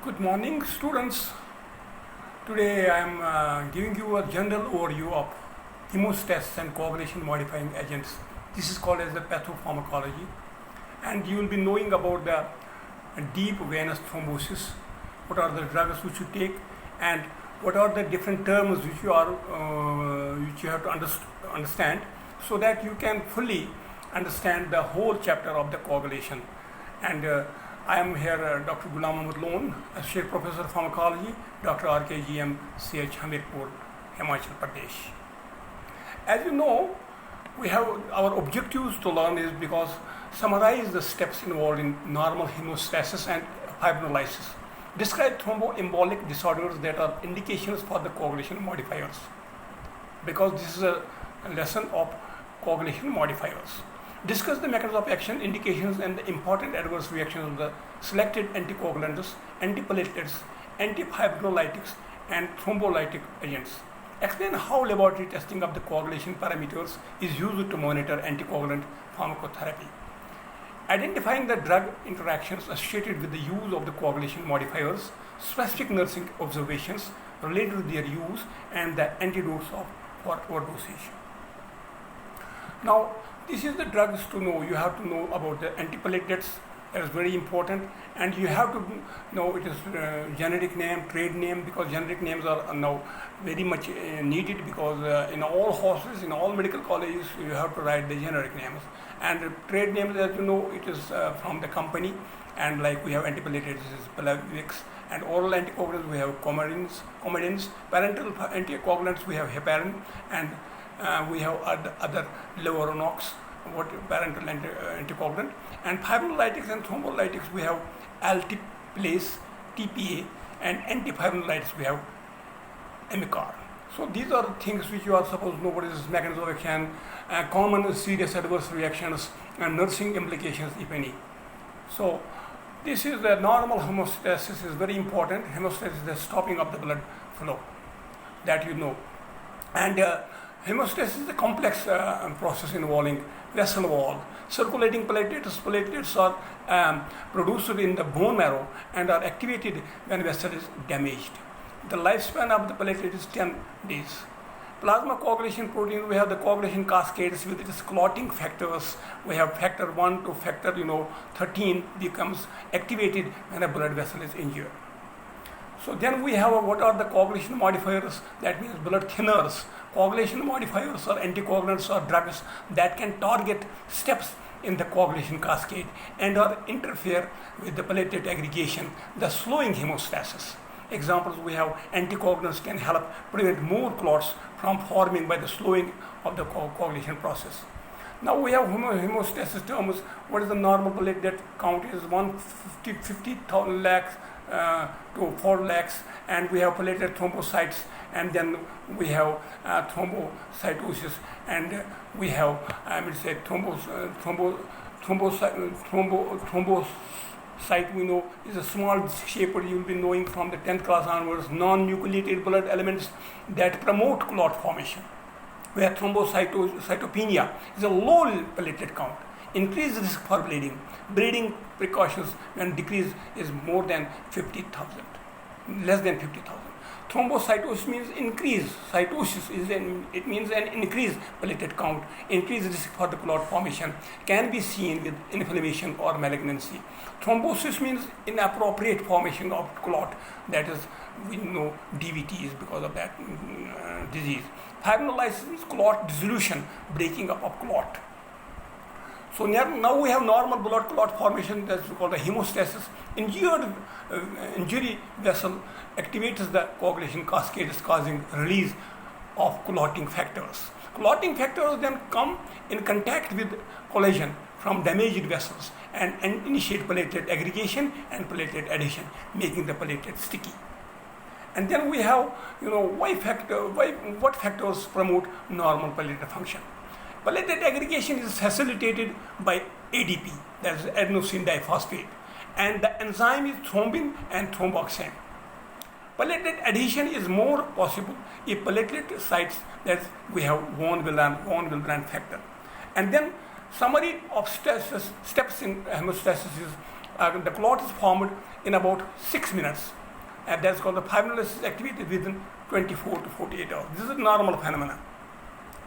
Good morning, students. Today I am giving you a general overview of hemostasis and coagulation modifying agents. This is called as the pathopharmacology, and you will be knowing about the deep venous thrombosis, what are the drugs which you take, and what are the different terms which you have to understand, so that you can fully understand the whole chapter of the coagulation. And I am here, Dr. Ghulam Ahmad Lone, Associate Professor of Pharmacology, Dr. RKGM, CH Hamirpur, Himachal Pradesh. As you know, we have our objectives to learn is because summarize the steps involved in normal hemostasis and fibrinolysis. Describe thromboembolic disorders that are indications for the coagulation modifiers, because this is a lesson of coagulation modifiers. Discuss the mechanism of action, indications, and the important adverse reactions of the selected anticoagulants, antiplatelets, antifibrinolytics, and thrombolytic agents. Explain how laboratory testing of the coagulation parameters is used to monitor anticoagulant pharmacotherapy. Identifying the drug interactions associated with the use of the coagulation modifiers, specific nursing observations related to their use, and the antidotes for overdosage. Now, this is the drugs to know. You have to know about the antiplatelets. That is very important, and you have to know it is generic name, trade name, because generic names are now very much needed, because in all hospitals, in all medical colleges, you have to write the generic names. And trade names, as you know, it is from the company, and like we have antiplatelets, is Plavix, and oral anticoagulants we have Comedins, parenteral anticoagulants we have heparin, and we have other Levodonox, parenteral anticoagulant, and fibrinolytics and thrombolytics we have Altiplase, TPA, and antifibrinolytics we have Amicar. So these are things which you are supposed to know what is mechanism of action, common serious adverse reactions, and nursing implications, if any. So this is the normal hemostasis is very important. Hemostasis is the stopping of the blood flow, that you know. And hemostasis is a complex process involving vessel wall. Circulating platelets are produced in the bone marrow and are activated when vessel is damaged. The lifespan of the platelet is 10 days. Plasma coagulation protein, we have the coagulation cascades with its clotting factors. We have factor 1 to factor 13 becomes activated when a blood vessel is injured. So then we have what are the coagulation modifiers, that means blood thinners. Coagulation modifiers or anticoagulants or drugs that can target steps in the coagulation cascade and or interfere with the platelet aggregation, the slowing hemostasis. Examples, we have anticoagulants can help prevent more clots from forming by the slowing of the coagulation process. Now we have hemostasis terms. What is the normal platelet count is 150,000 lakhs to 4 lakhs, and we have platelet thrombocytes, and then we have thrombocytosis, and we have thrombocyte we know is a small shape, you will be knowing from the 10th class onwards, non-nucleated blood elements that promote clot formation, where thrombocytopenia is a low platelet count, increased risk for bleeding. Bleeding precautions when decrease is more than 50,000, less than 50,000. Thrombocytosis means increase. Cytosis it means an increased platelet count. Increased risk for the clot formation can be seen with inflammation or malignancy. Thrombosis means inappropriate formation of clot. That is, we know DVT is because of that disease. Fibrinolysis means clot dissolution, breaking up of clot. So now we have normal blood clot formation, that's called the hemostasis. Injury vessel activates the coagulation cascades, causing release of clotting factors. Clotting factors then come in contact with collagen from damaged vessels and initiate platelet aggregation and platelet adhesion, making the platelet sticky. And then we have, what factors promote normal platelet function. Platelet aggregation is facilitated by ADP, that is adenosine diphosphate, and the enzyme is thrombin and thromboxane. Platelet adhesion is more possible if platelet sites, that we have von Willebrand factor. And then summary of steps in hemostasis is the clot is formed in about 6 minutes, and that's called the fibrinolysis activated within 24 to 48 hours. This is a normal phenomenon.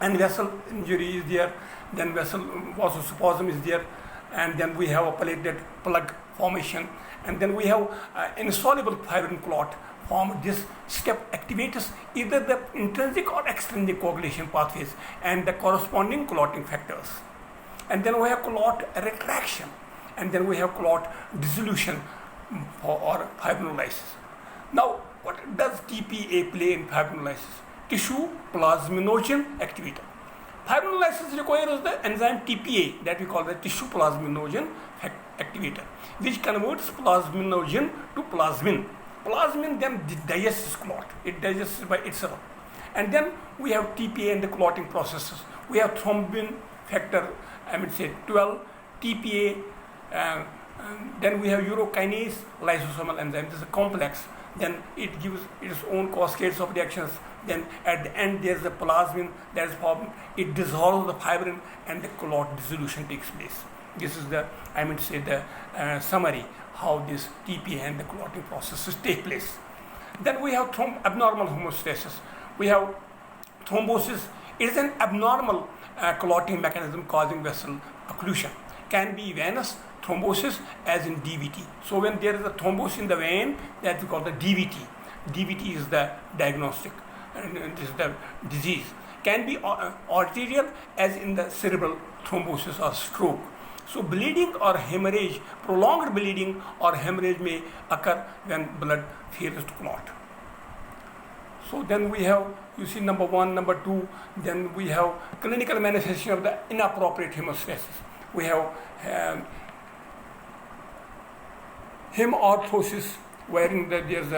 And vessel injury is there, then vessel vasospasm is there, and then we have a platelet plug formation, and then we have insoluble fibrin clot formed. This step activates either the intrinsic or extrinsic coagulation pathways and the corresponding clotting factors. And then we have clot retraction, and then we have clot dissolution or fibrinolysis. Now, what does TPA play in fibrinolysis? Tissue plasminogen activator. Fibrinolysis requires the enzyme TPA, that we call the tissue plasminogen activator, which converts plasminogen to plasmin. Plasmin then digests clot. It digests by itself. And then we have TPA in the clotting processes. We have thrombin factor, 12, TPA, then we have urokinase lysosomal enzyme. This is a complex. Then it gives its own cascades of reactions. Then at the end there is a plasmin that is formed. It dissolves the fibrin and the clot dissolution takes place. This is the, the summary how this TPA and the clotting processes take place. Then we have abnormal homeostasis. We have thrombosis. It is an abnormal clotting mechanism causing vessel occlusion. Can be venous thrombosis as in DVT. So when there is a thrombus in the vein, that we call the DVT. DVT is the diagnostic, this is the disease. Can be arterial as in the cerebral thrombosis or stroke. So bleeding or hemorrhage, prolonged bleeding or hemorrhage may occur when blood fails to clot. So then we have, you see, number 1, number 2, then we have clinical manifestation of the inappropriate hemostasis. We have hemorrhagosis, wherein there's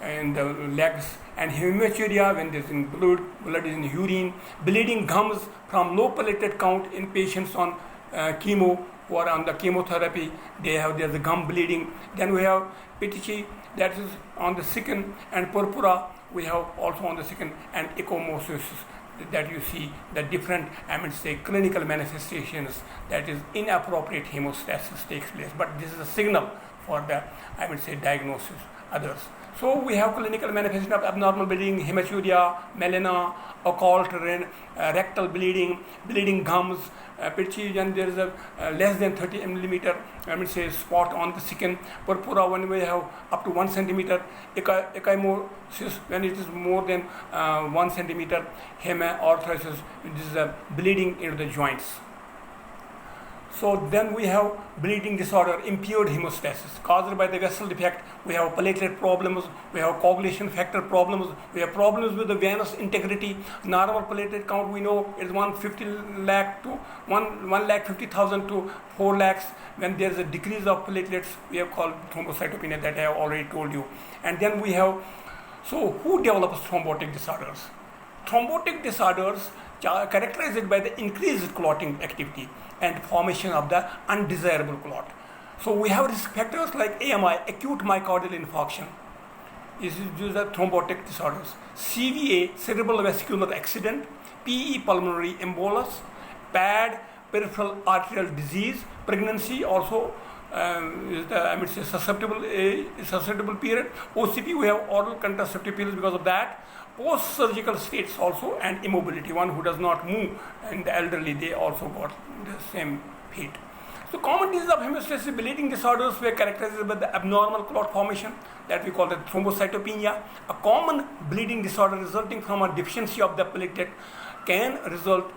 in the legs, and hematuria when there's in blood is in urine. Bleeding gums from low platelet count in patients on chemo who are on the chemotherapy. There's a gum bleeding. Then we have petechiae, that is on the skin, and purpura we have also on the skin, and ecchymosis, that you see the different clinical manifestations, that is inappropriate hemostasis takes place. But this is a signal for the diagnosis others. So we have clinical manifestation of abnormal bleeding, hematuria, melena, occult rectal bleeding, bleeding gums, petechiae, and there is a less than 30 millimeter spot on the skin. Purpura when we have up to 1 centimeter. Ecchymosis when it is more than 1 centimeter. Hemorrhagosis, this is a bleeding into the joints. So then we have bleeding disorder, impaired hemostasis caused by the vessel defect. We have platelet problems, we have coagulation factor problems, we have problems with the venous integrity. Normal platelet count we know is 150 lakh to 1,50,000 to 4 lakhs. When there is a decrease of platelets, we have called thrombocytopenia, that I have already told you. And then we have, so who develops thrombotic disorders? Thrombotic disorders characterized by the increased clotting activity and formation of the undesirable clot. So we have risk factors like AMI, acute myocardial infarction. These are the thrombotic disorders. CVA, cerebral vascular accident. PE, pulmonary embolus. PAD, peripheral arterial disease. Pregnancy also is the susceptible period. OCP, we have oral contraceptive pills because of that. Post-surgical states also, and immobility. One who does not move, and the elderly, they also got the same fate. So common diseases of hemostasis bleeding disorders were characterized by the abnormal clot formation, that we call the thrombocytopenia. A common bleeding disorder resulting from a deficiency of the platelet can result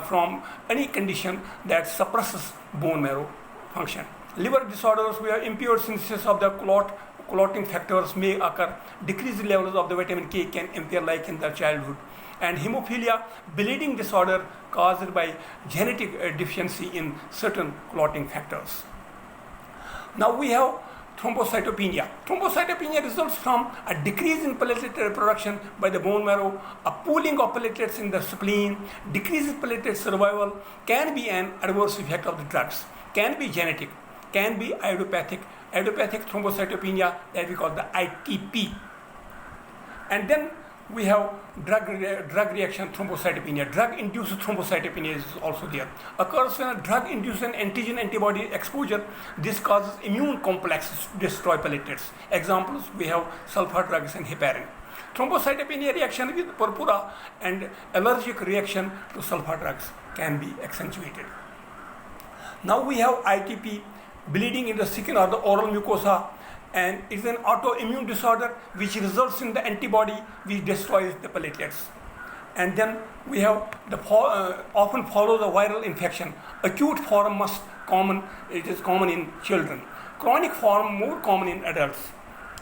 from any condition that suppresses bone marrow function. Liver disorders, we have impaired synthesis of the clotting factors may occur. Decreased levels of the vitamin K can appear like in the childhood. And hemophilia, bleeding disorder caused by genetic deficiency in certain clotting factors. Now we have thrombocytopenia. Thrombocytopenia results from a decrease in platelet production by the bone marrow, a pooling of platelets in the spleen. Decreased platelet survival can be an adverse effect of the drugs, can be genetic, can be idiopathic thrombocytopenia, that we call the ITP. And then we have drug reaction thrombocytopenia. Drug-induced thrombocytopenia is also there. Occurs when a drug-induced antigen antibody exposure. This causes immune complexes to destroy platelets. Examples, we have sulfur drugs and heparin. Thrombocytopenia reaction with purpura and allergic reaction to sulfur drugs can be accentuated. Now we have ITP, bleeding in the skin or the oral mucosa, and it is an autoimmune disorder which results in the antibody which destroys the platelets. And then we have the often follows a viral infection. Acute form it is common in children. Chronic form more common in adults.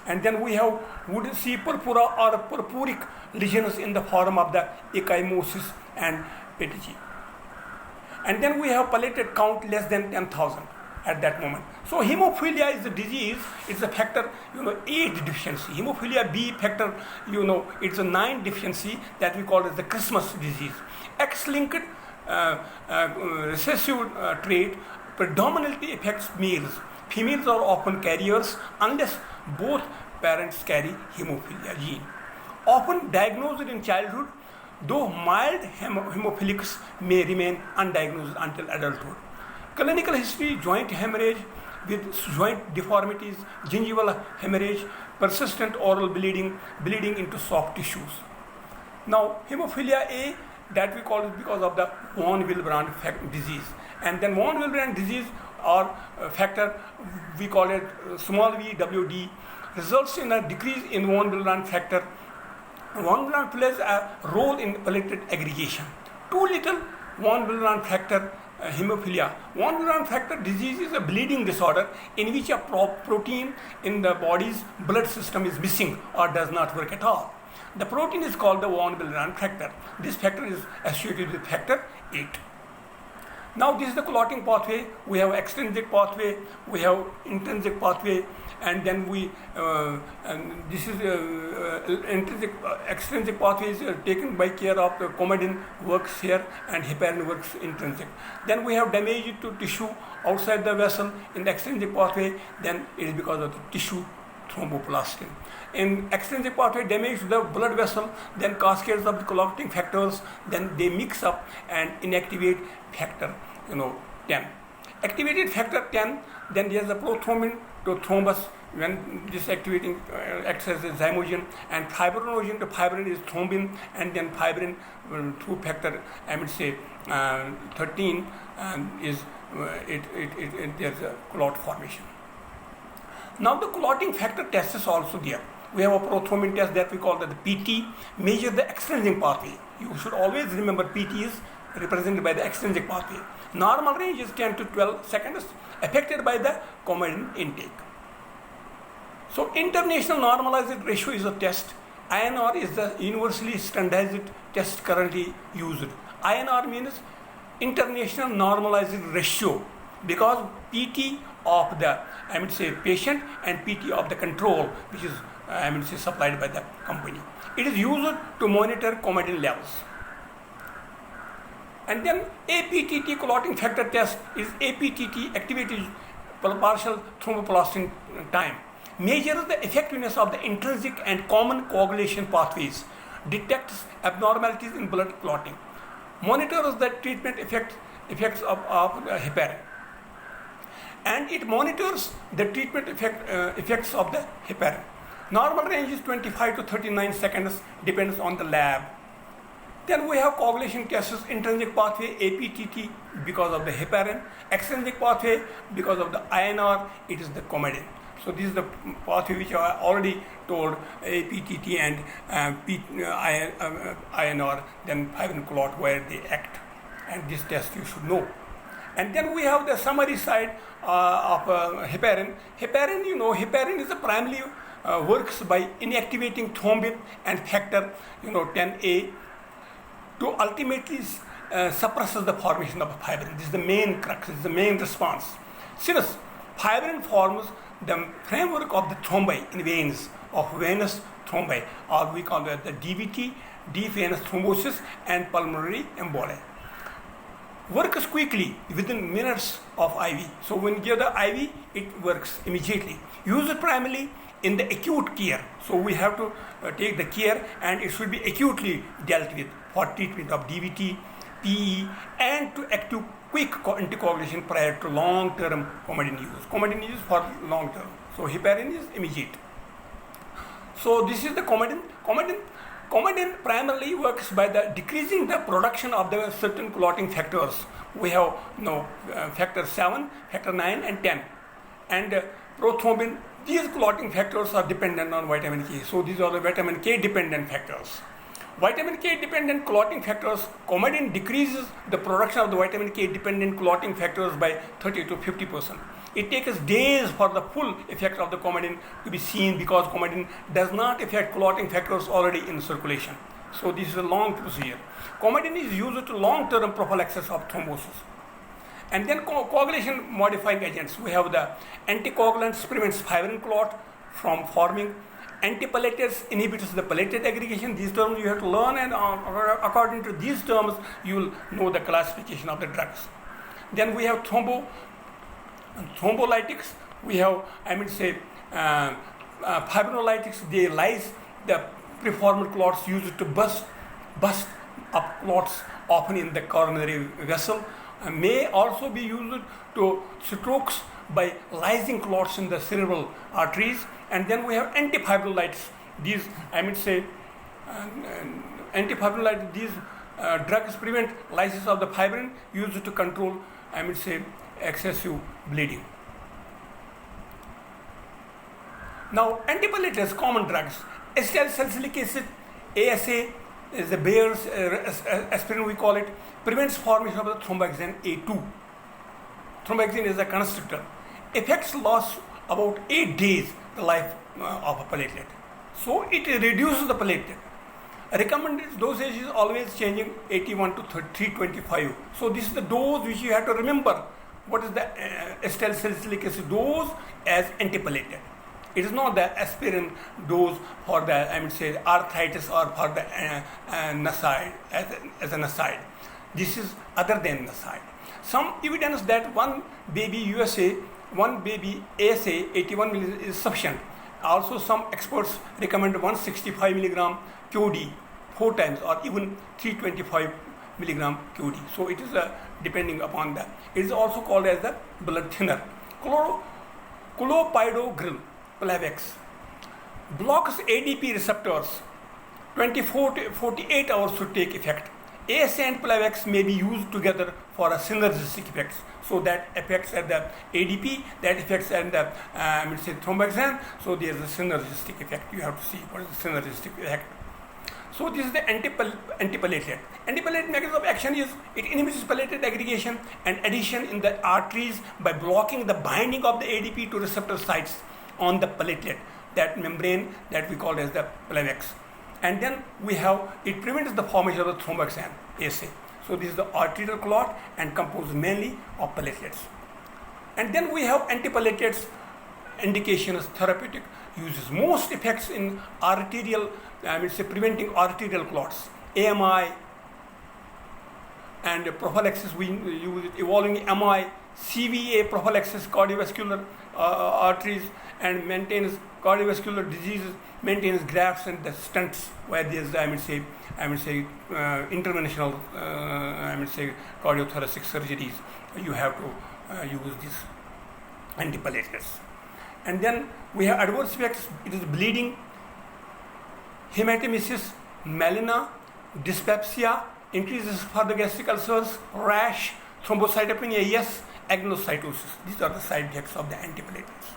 And then we would see purpura or purpuric lesions in the form of the ecchymosis and petechiae. And then we have platelet count less than 10,000 at that moment. So hemophilia is a disease, it's a factor, 8 deficiency. Hemophilia B factor, it's a 9 deficiency that we call as the Christmas disease. X-linked recessive trait predominantly affects males. Females are often carriers unless both parents carry hemophilia gene. Often diagnosed in childhood, though mild hemophilics may remain undiagnosed until adulthood. Clinical history: joint hemorrhage with joint deformities, gingival hemorrhage, persistent oral bleeding into soft tissues. Now, hemophilia A, that we call it because of the von Willebrand disease. And then von Willebrand disease or factor, we call it small v WD, results in a decrease in von Willebrand factor. Von Willebrand plays a role in platelet aggregation. Too little von Willebrand factor hemophilia. Von Willebrand factor disease is a bleeding disorder in which a protein in the body's blood system is missing or does not work at all. The protein is called the von Willebrand factor. This factor is associated with factor 8. Now this is the clotting pathway. We have extrinsic pathway, we have intrinsic pathway, and then this is extrinsic pathway is taken by care of the comedin works here and heparin works intrinsic. Then we have damage to tissue outside the vessel in the extrinsic pathway, then it is because of the tissue thromboplastin. In extrinsic pathway, damage to the blood vessel, then cascades of the clotting factors, then they mix up and inactivate factor 10. Activated factor 10, then there is a prothrombin to thrombus when this activating acts as a zymogen, and fibrinogen to fibrin is thrombin, and then fibrin through factor 13 is there's a clot formation. Now the clotting factor test is also there. We have a prothrombin test that we call the PT, measure the extrinsic pathway. You should always remember PT is represented by the extrinsic pathway. Normal range is 10 to 12 seconds, affected by the comedin intake. So international normalized ratio is a test. INR is the universally standardized test currently used. INR means international normalized ratio, because PT of the patient and PT of the control, which is supplied by the company. It is used to monitor comedin levels. And then APTT clotting factor test is APTT, activated partial thromboplastin time. Measures the effectiveness of the intrinsic and common coagulation pathways. Detects abnormalities in blood clotting. Monitors the treatment effects of heparin. And it monitors the treatment effects of the heparin. Normal range is 25 to 39 seconds, depends on the lab. Then we have coagulation tests: intrinsic pathway APTT because of the heparin, extrinsic pathway because of the INR, it is the comedin. So this is the pathway which I already told, APTT and INR, then fibrin clot where they act, and this test you should know. And then we have the summary side of heparin. Heparin is a primarily works by inactivating thrombin and factor 10A to ultimately suppresses the formation of fibrin. This is the main crux, this is the main response. Since fibrin forms the framework of the thrombi in veins of venous thrombi, or we call it the DVT, deep venous thrombosis, and pulmonary emboli. Works quickly within minutes of IV. So when you give the IV, it works immediately. Used primarily in the acute care. So we have to take the care, and it should be acutely dealt with for treatment of DVT, PE, and to active quick anticoagulation prior to long-term Coumadin use. Coumadin use for long-term. So heparin is immediate. So this is the Coumadin. Coumadin primarily works by the decreasing the production of the certain clotting factors. We have factor 7, factor 9 and 10. And prothrombin, these clotting factors are dependent on vitamin K. So these are the vitamin K dependent factors. Vitamin K dependent clotting factors, Coumadin decreases the production of the vitamin K dependent clotting factors by 30 to 50%. It takes days for the full effect of the Coumadin to be seen, because Coumadin does not affect clotting factors already in circulation. So this is a long procedure. Coumadin is used to long-term prophylaxis of thrombosis. And then coagulation modifying agents. We have the anticoagulants prevents fibrin clot from forming. Antiplatelets inhibits the platelet aggregation. These terms you have to learn, and according to these terms you will know the classification of the drugs. Then we have thrombolytics. We have, fibrinolytics. They lyse the preformed clots used to bust up clots, often in the coronary vessel. May also be used to strokes by lysing clots in the cerebral arteries. And then we have antifibrinolytics. These, antifibrinolytics, these drugs prevent lysis of the fibrin, used to control, excessive bleeding. Now, antiplatelets, common drugs. Acetylsalicylic acid, ASA, is the Bayer's aspirin, we call it, prevents formation of the thromboxane A2. Thromboxane is a constrictor. Affects loss about 8 days the life of a platelet. So it reduces the platelet. Recommended dosage is always changing 81 to 325. So this is the dose which you have to remember. What is the acetylsalicylic acid dose as antiplatelet? It is not the aspirin dose for the arthritis or for the NSAID as an aside. This is other than NSAID. Some evidence that one baby ASA 81 mg is sufficient. Also, some experts recommend 165 mg QD 4 times, or even 325 mg QD. So it is depending upon that. It is also called as the blood thinner. Clopidogrel Plavix blocks ADP receptors. 24 to 48 hours to take effect. ASA and Plavix may be used together for a synergistic effects. So that affects at the ADP, that affects at the thromboxane. So there is a synergistic effect. You have to see what is the synergistic effect. So this is the antiplatelet. Antiplatelet mechanism of action is it inhibits platelet aggregation and adhesion in the arteries by blocking the binding of the ADP to receptor sites on the platelet, that membrane that we call as the Plavix. And then we have, it prevents the formation of the thromboxane, ASA. So this is the arterial clot and composed mainly of platelets. And then we have antiplatelets indications, therapeutic uses. Most effects in arterial, preventing arterial clots, AMI, and prophylaxis, we use evolving MI, CVA prophylaxis, cardiovascular arteries, and maintains cardiovascular diseases, maintains grafts and the stents, where there is interventional cardiothoracic surgeries. You have to use these antiplatelets. And then we have adverse effects. It is bleeding, hematemesis, melena, dyspepsia, increases for the gastric ulcers, rash, thrombocytopenia, yes, agnocytosis. These are the side effects of the antiplatelets.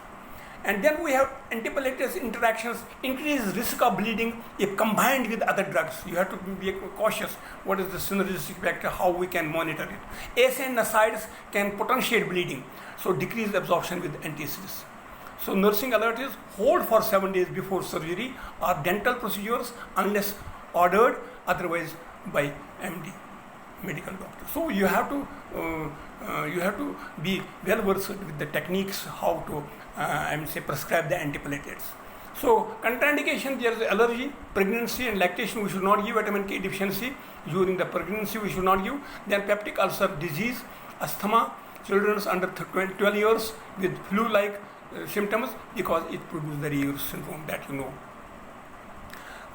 And then we have antiplatelets interactions, increased risk of bleeding if combined with other drugs. You have to be cautious. What is the synergistic factor? How we can monitor it? ASA and NSAIDs can potentiate bleeding, so decrease absorption with antacids. So nursing alert is hold for 7 days before surgery or dental procedures unless ordered otherwise by MD, medical doctor. So you have to be well versed with the techniques how to prescribe the antiplatelets. So contraindication, there is allergy, pregnancy and lactation. We should not give vitamin K deficiency during the pregnancy. We should not give. Then peptic ulcer disease, asthma, children under 12 years with flu-like symptoms because it produces the Raynaud syndrome that you know.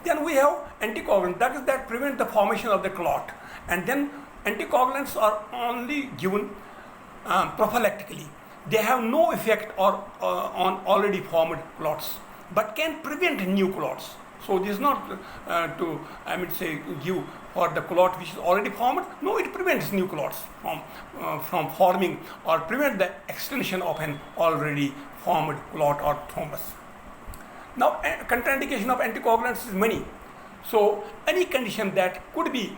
Then we have anticoagulants, that is that prevent the formation of the clot. And then anticoagulants are only given prophylactically. They have no effect on already formed clots, but can prevent new clots. So this is not give for the clot which is already formed. No, it prevents new clots from forming or prevent the extension of an already formed clot or thrombus. Now, contraindication of anticoagulants is many. So, any condition that could be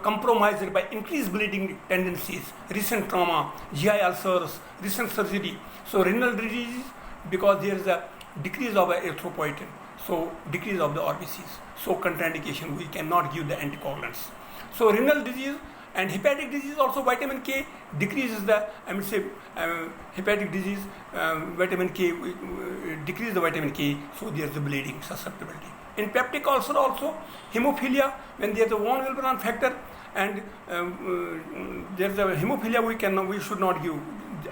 compromised by increased bleeding tendencies, recent trauma, GI ulcers, recent surgery. So, renal disease, because there is a decrease of erythropoietin, so decrease of the RBCs. So, contraindication, we cannot give the anticoagulants. So, renal disease and hepatic disease also, vitamin K decreases the, hepatic disease, vitamin K, decrease the vitamin K, so there is a bleeding susceptibility. In peptic ulcer also, hemophilia, when there is a von Willebrand factor and there is a hemophilia, we should not give,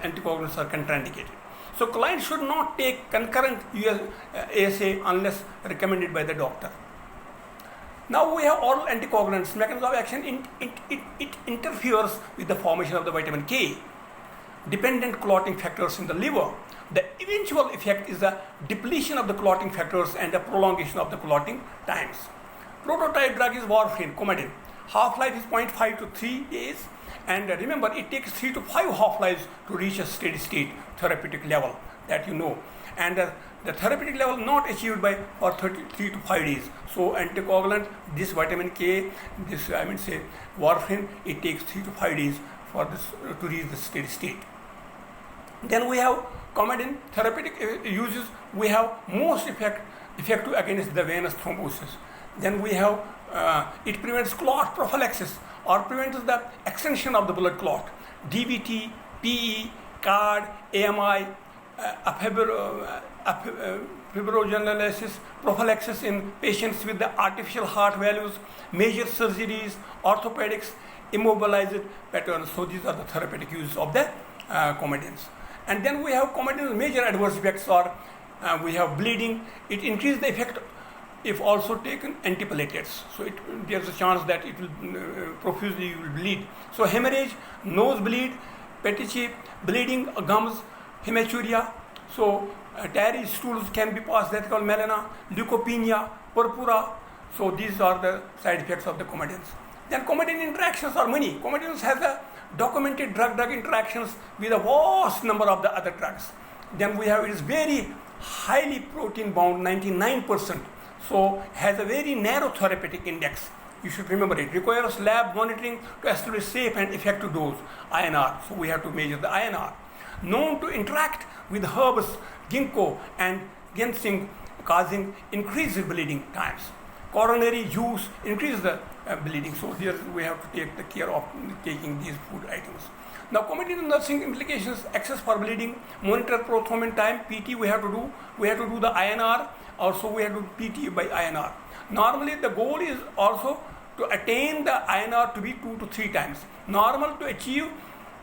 anticoagulants are contraindicated. So clients should not take concurrent ASA unless recommended by the doctor. Now we have oral anticoagulants. Mechanism of action, it interferes with the formation of the vitamin K, dependent clotting factors in the liver. The eventual effect is the depletion of the clotting factors and the prolongation of the clotting times. Prototype drug is warfarin, Coumadin. Half-life is 0.5 to 3 days, and remember it takes 3 to 5 half-lives to reach a steady state therapeutic level that you know. And the therapeutic level not achieved by for 3 to 5 days. So anticoagulant, this vitamin K, this warfarin, it takes 3 to 5 days for this to reach the steady state. Then we have Coumadin therapeutic uses. We have most effective against the venous thrombosis. Then we have it prevents clot prophylaxis or prevents the extension of the blood clot. DVT, PE, CARD, AMI, fibrinogenesis, prophylaxis in patients with the artificial heart values, major surgeries, orthopedics, immobilized patterns. So these are the therapeutic uses of the Coumadins. And then we have Coumadin's major adverse effects are we have bleeding. It increases the effect if also taken antiplatelets. So there is a chance that it will profusely you will bleed. So hemorrhage, nosebleed, petechiae, bleeding, gums, hematuria. So tarry stools can be passed, that's called melena, leukopenia, purpura. So these are the side effects of the Coumadins. Then Coumadin interactions are many. Coumadin has a documented drug-drug interactions with a vast number of the other drugs. Then we have, it is very highly protein bound, 99%. So has a very narrow therapeutic index. You should remember it. Requires lab monitoring to establish safe and effective dose, INR. So we have to measure the INR. Known to interact with herbs, ginkgo and ginseng, causing increased bleeding times. Coronary juice increase the bleeding. So here we have to take the care of taking these food items. Now, Coumadin nursing implications: access for bleeding, monitor prothrombin time, PT we have to do. We have to do the INR. Also, we have to do PT by INR. Normally, the goal is also to attain the INR to be 2 to 3 times. Normal to achieve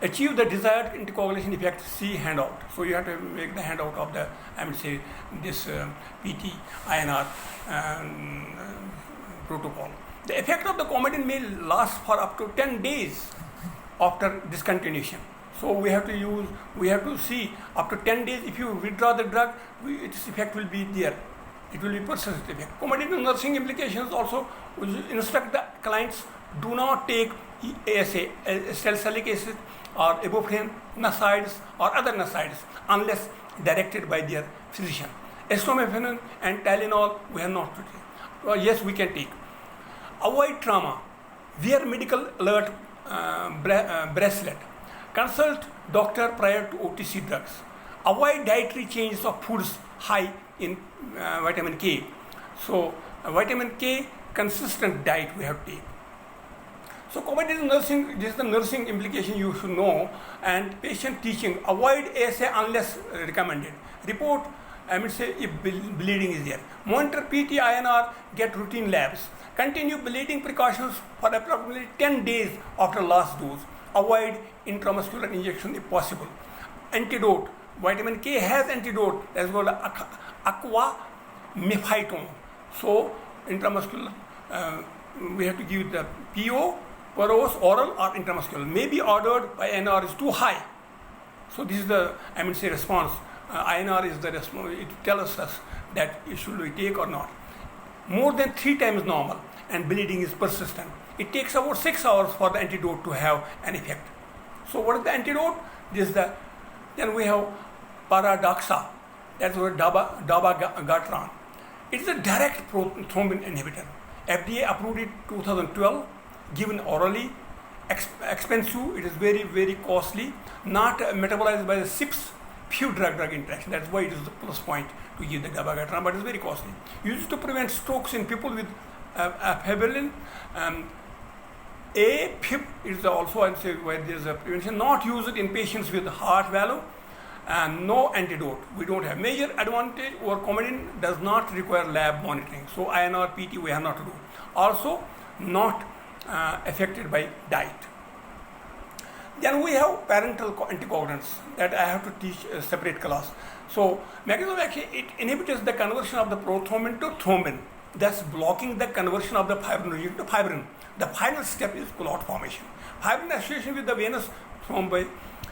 the desired anticoagulation effect, see handout. So you have to make the handout of the, this PT INR protocol. The effect of the Coumadin may last for up to 10 days after discontinuation. So we have to see up to 10 days. If you withdraw the drug, its effect will be there. It will be persistent effect. Coumadin nursing implications also instruct the clients: do not take ASA, salicylic acid, or ibuprofen, NSAIDs, or other NSAIDs unless directed by their physician. Acetaminophen and Tylenol we have not to take. Well, yes, we can take. Avoid trauma. Wear medical alert bracelet. Consult doctor prior to OTC drugs. Avoid dietary changes of foods high in vitamin K. So vitamin K consistent diet we have to take. So Coumadin nursing, this is the nursing implication you should know. And patient teaching: avoid ASA unless recommended. Report if bleeding is there. Monitor PT INR, get routine labs. Continue bleeding precautions for approximately 10 days after last dose. Avoid intramuscular injection if possible. Antidote Vitamin K has antidote that's called aquamifetone. So intramuscular, we have to give the PO, Paros, oral or intramuscular. Maybe ordered by INR is too high. So this is the response. INR is the response. It tells us that should we take or not. More than 3 times normal and bleeding is persistent. It takes about 6 hours for the antidote to have an effect. So what is the antidote? Then we have Paradoxa. That's what dabagatran. It is a direct thrombin inhibitor. FDA approved it 2012, given orally, expensive. It is very, very costly, not metabolized by the CYPs, few drug-drug interaction. That's why it is the plus point to give the dabagatran, but it's very costly. Used to prevent strokes in people with afebilin. AFib is also, I'd say, where there is a prevention. Not used in patients with heart valve. And no antidote. We don't have major advantage over Coumadin does not require lab monitoring. So INR PT we have not to do. Also not affected by diet. Then we have parental anticoagulants that I have to teach a separate class. So mechanism of action, it inhibits the conversion of the prothrombin to thrombin, thus blocking the conversion of the fibrinogen to fibrin. The final step is clot formation. Fibrin association with the venous thrombi.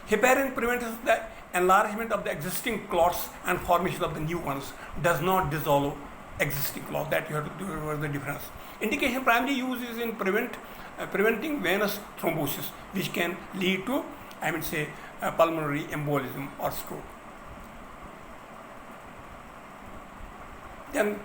Heparin prevents the enlargement of the existing clots and formation of the new ones, does not dissolve existing clots. That you have to do the difference. Indication primarily use is in preventing venous thrombosis, which can lead to, pulmonary embolism or stroke. Then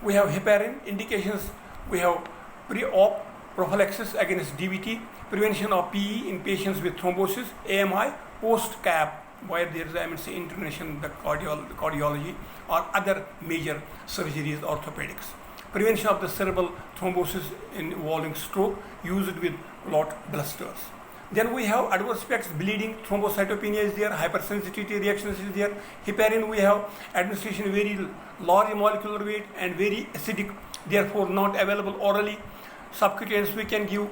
we have heparin indications. We have pre-op prophylaxis against DVT, prevention of PE in patients with thrombosis, AMI, post-CAP, where there is intervention, the cardiology or other major surgeries, orthopedics. Prevention of the cerebral thrombosis involving stroke, used with clot blusters. Then we have adverse effects, bleeding, thrombocytopenia is there, hypersensitivity reactions is there. Heparin we have administration very large molecular weight and very acidic, therefore not available orally. Subcutaneous we can give,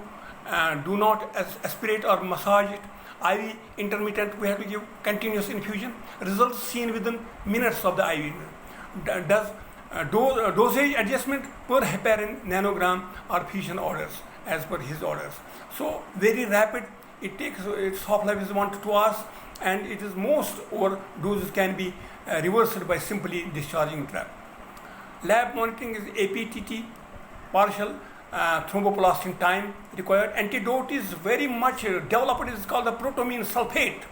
do not aspirate or massage it. IV intermittent we have to give continuous infusion. Results seen within minutes of the IV. Dosage adjustment per heparin nanogram or fusion orders as per his orders. So very rapid. It takes its half life is 1 to 2 hours, and it is most over doses can be reversed by simply discharging drug. Lab monitoring is APTT, partial thromboplastin time required. Antidote is very much developed, is called the protamine sulfate.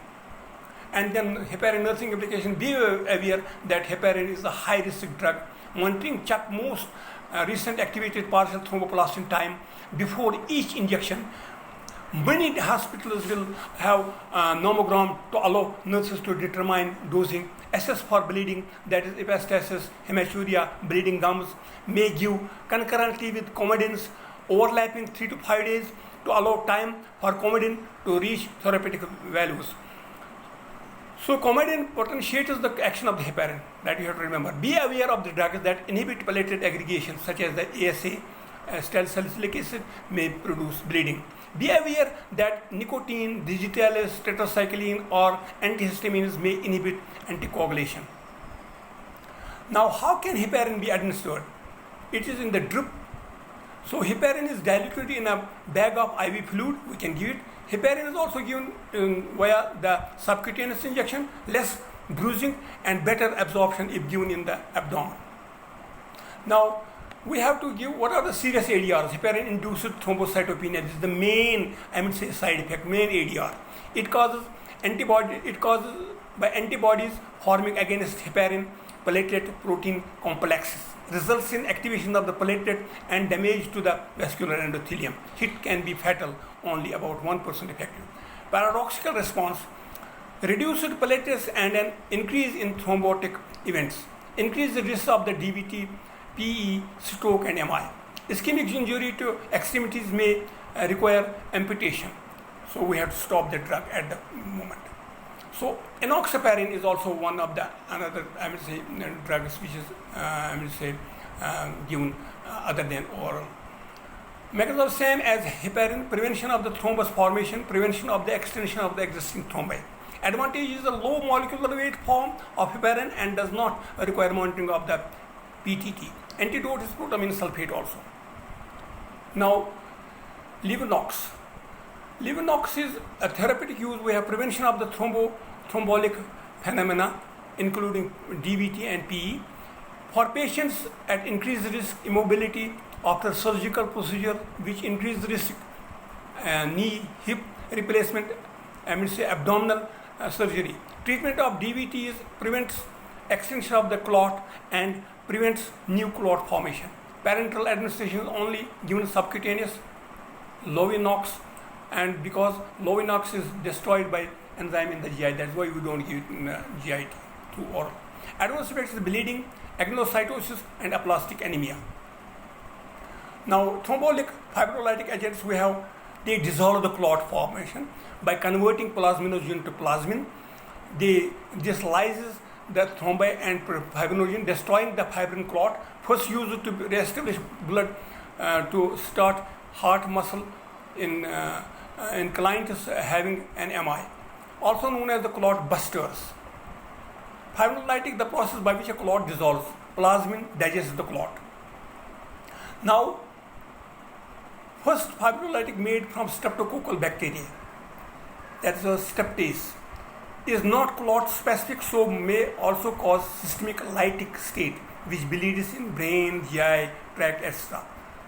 And then heparin nursing application, be aware that heparin is a high risk drug. Monitoring, check most recent activated partial thromboplastin time before each injection. Many hospitals will have nomogram to allow nurses to determine dosing. Assess for bleeding, that is epistaxis, hematuria, bleeding gums, may give concurrently with Coumadins, overlapping 3 to 5 days to allow time for Coumadin to reach therapeutic values. So Coumadin potentiates the action of the heparin, that you have to remember. Be aware of the drugs that inhibit platelet aggregation, such as the ASA, salicylic acid, may produce bleeding. Be aware that nicotine, digitalis, tetracycline or antihistamines may inhibit anticoagulation. Now, how can heparin be administered? It is in the drip. So heparin is diluted in a bag of IV fluid. We can give it. Heparin is also given via the subcutaneous injection, less bruising and better absorption if given in the abdomen. Now, we have to give what are the serious ADRs. Heparin-induced thrombocytopenia. This is the main, side effect, main ADR. It causes by antibodies forming against heparin platelet protein complexes. Results in activation of the platelet and damage to the vascular endothelium. It can be fatal, only about 1% effective. Paradoxical response, reduced platelets and an increase in thrombotic events. Increase the risk of the DVT, PE, stroke and MI. Ischemic injury to extremities may require amputation. So we have to stop the drug at the moment. So enoxaparin is also one of the another drugs which is given other than oral. Mechanism same as heparin, prevention of the thrombus formation, prevention of the extension of the existing thrombi. Advantage is a low molecular weight form of heparin and does not require monitoring of the PTT. Antidote is protamine sulfate also. Now, Levodox. Levodox is a therapeutic use. We have prevention of the thromboembolic phenomena, including DVT and PE. For patients at increased risk immobility after surgical procedure, which increased risk knee, hip replacement, abdominal surgery. Treatment of DVT prevents extension of the clot and prevents new clot formation. Parenteral administration is only given subcutaneous. Lovenox, and because Lovenox is destroyed by enzyme in the GI, that's why we don't give it in GI through oral. Adverse effects is bleeding, agenecytosis, and aplastic anemia. Now, thrombolytic fibrolytic agents they dissolve the clot formation by converting plasminogen to plasmin. They lyses the thrombi and fibrinogen, destroying the fibrin clot. First used to reestablish blood to start heart muscle in clients having an MI, also known as the clot busters. Fibrolytic, the process by which a clot dissolves. Plasmin digests the clot. Now, first fibrolytic made from streptococcal bacteria, that is a streptase, is not clot specific, so may also cause systemic lytic state, which bleeds in brain, GI tract, etc.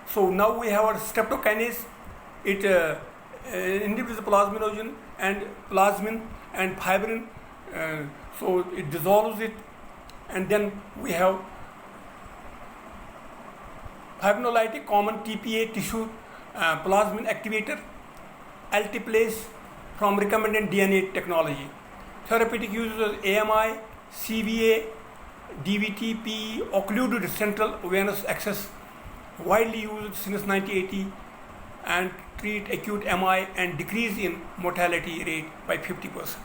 So now we have our streptokinase. It inhibits the plasminogen and plasmin and fibrin, so it dissolves it, and then we have fibrinolytic common TPA tissue plasmin activator, altiplase from recombinant DNA technology. Therapeutic uses AMI, CVA, DVT, PE, occluded central venous access, widely used since 1980, and treat acute MI and decrease in mortality rate by 50%.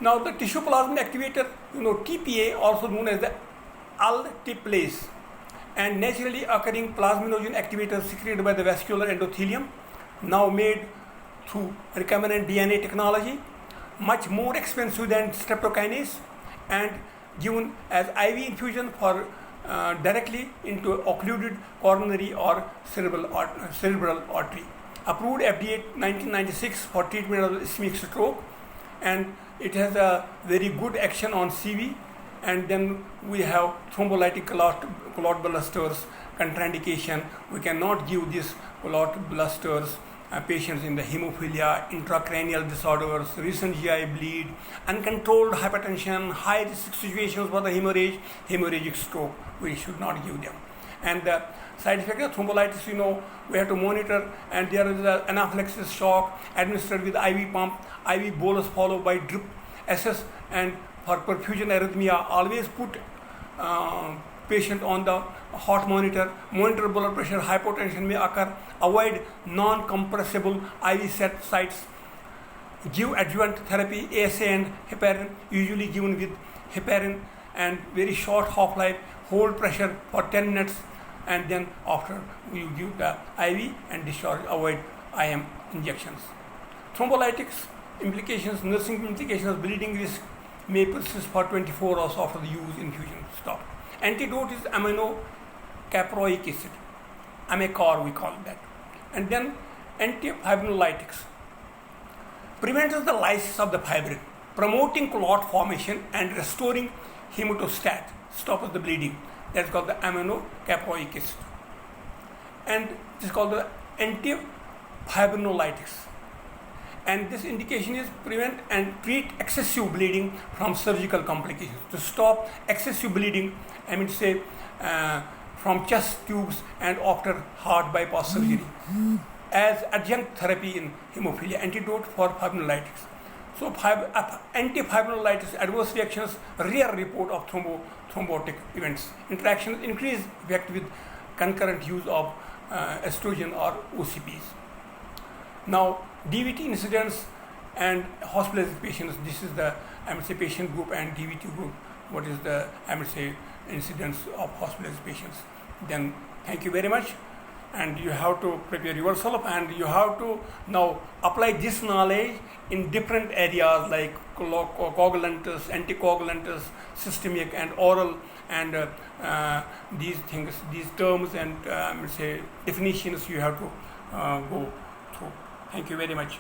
Now the tissue plasmin activator, TPA, also known as the altiplase, and naturally occurring plasminogen activator secreted by the vascular endothelium, now made through recombinant DNA technology, much more expensive than streptokinase, and given as IV infusion for directly into occluded coronary or cerebral artery. Approved FDA 1996 for treatment of ischemic stroke, and it has a very good action on CV. And then we have thrombolytic clot blusters contraindication. We cannot give these clot blusters patients in the hemophilia, intracranial disorders, recent GI bleed, uncontrolled hypertension, high risk situations for the hemorrhagic stroke. We should not give them. And the side effect of thrombolytis, we have to monitor, and there is an anaphylaxis shock administered with IV pump, IV bolus followed by drip, assess, and for perfusion arrhythmia, always put patient on the heart monitor blood pressure, hypotension may occur, avoid non-compressible IV sites, give adjuvant therapy, ASA and heparin, usually given with heparin, and very short half-life, hold pressure for 10 minutes, and then after you give the IV and discharge, avoid IM injections. Thrombolytics implications, nursing implications, bleeding risk may persist for 24 hours after the use infusion stop. Antidote is aminocaproic acid, Amacor we call that. And then antifibrinolytics prevents the lysis of the fibrin, promoting clot formation and restoring hematostat, stops the bleeding. That's called the aminocaproic acid. And this is called the antifibrinolytics. And this indication is prevent and treat excessive bleeding from surgical complications. To stop excessive bleeding, from chest tubes and after heart bypass surgery. As adjunct therapy in hemophilia, antidote for fibrinolytics. So antifibrinolytis adverse reactions, rare report of thrombotic events. Interactions increase effect with concurrent use of estrogen or OCPs. Now, DVT incidence and hospitalized patients, this is the patient group and DVT group. What is the incidence of hospitalized patients? Then thank you very much. and you have to prepare yourself, and you have to now apply this knowledge in different areas like coagulants, anticoagulants, systemic and oral, and these things, these terms and say definitions you have to go through. Thank you very much.